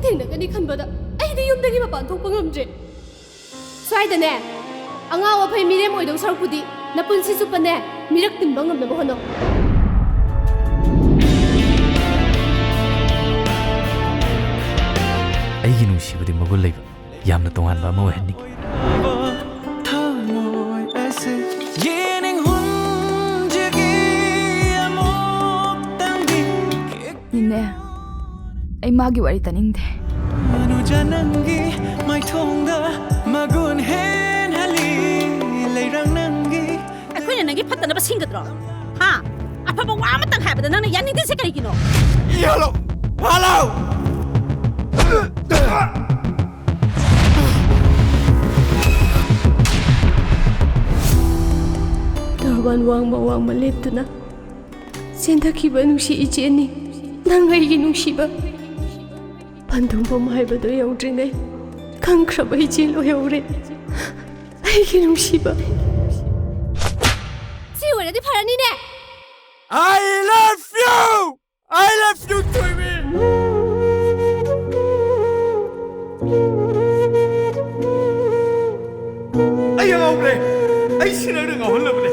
ꯊꯦꯡꯅꯒꯅꯤ ꯈꯟꯕꯗ ꯑꯩꯗꯤ ꯌꯨꯝꯗꯒꯤ ꯃꯄꯥꯟ ꯊꯣꯛꯄ ꯉꯝꯗ꯭ꯔꯦ ꯁ꯭ꯋꯥꯏꯗꯅꯦ ꯑꯉꯥꯎ ꯑꯐꯩ ꯃꯤꯔꯦꯝ ꯑꯣꯏꯗꯧ ꯁꯔꯨꯛꯄꯨꯗꯤ ꯅꯄꯨꯟꯁꯤ ꯆꯨꯞꯄꯅꯦ ꯃꯤꯔꯛ ꯇꯤꯟꯕ ꯉꯝꯅꯕ ꯍꯣꯠꯅꯧ ꯑꯩꯒꯤ ꯅꯨꯡꯁꯤꯕꯗꯤ ꯃꯒꯨꯟ ꯂꯩꯕ ꯌꯥꯝꯅ ꯇꯣꯉꯥꯟꯕ ꯑꯃ ꯑꯣꯏꯍꯟꯅꯤꯡꯉꯤ ꯅꯤꯅꯦ ꯑꯩ ꯃꯥꯒꯤ ꯋꯥꯔꯤ ꯇꯥꯅꯤꯡꯗꯦ ꯑꯩꯈꯣꯏꯅ ꯅꯪꯒꯤ ꯐꯠꯇꯅꯕ ꯁꯤꯡꯒꯗ꯭ꯔꯣ ꯍꯥ ꯑꯐꯕ ꯋꯥ ꯑꯃꯇꯪ ꯍꯥꯏꯕꯗ ꯅꯪꯅ ꯌꯥꯅꯤꯡꯗ꯭ꯔꯤꯁꯦ ꯀꯔꯤꯒꯤꯅꯣ ꯍꯜꯂꯣ ꯍꯜꯂꯣ ꯇꯔꯕꯥꯟ ꯋꯥꯡꯃ ꯂꯦꯞꯇꯨꯅ ꯆꯦꯟꯊꯈꯤꯕ ꯅꯨꯡꯁꯤ ꯏꯆꯦꯅꯤ ꯅꯪ ꯑꯩꯒꯤ ꯅꯨꯡꯁꯤꯕ ꯄꯟꯊꯨꯡꯐꯝ ꯍꯥꯏꯕꯗꯣ ꯌꯧꯗ꯭ꯔꯤꯉꯩ ꯈꯪꯈ꯭ꯔꯕ ꯏꯆꯦ ꯂꯣꯏꯍꯧꯔꯦ ꯑꯩꯒꯤ ꯅꯨꯡꯁꯤꯕ ꯁꯤ ꯑꯣꯏꯔꯗꯤ ꯐꯔꯅꯤꯅꯦ I love you Toibi ꯑꯩ ꯉꯥꯎꯈ꯭ꯔꯦ ꯑꯩ ꯁꯤꯅ ꯉꯥꯎꯍꯜꯂꯕꯅꯦ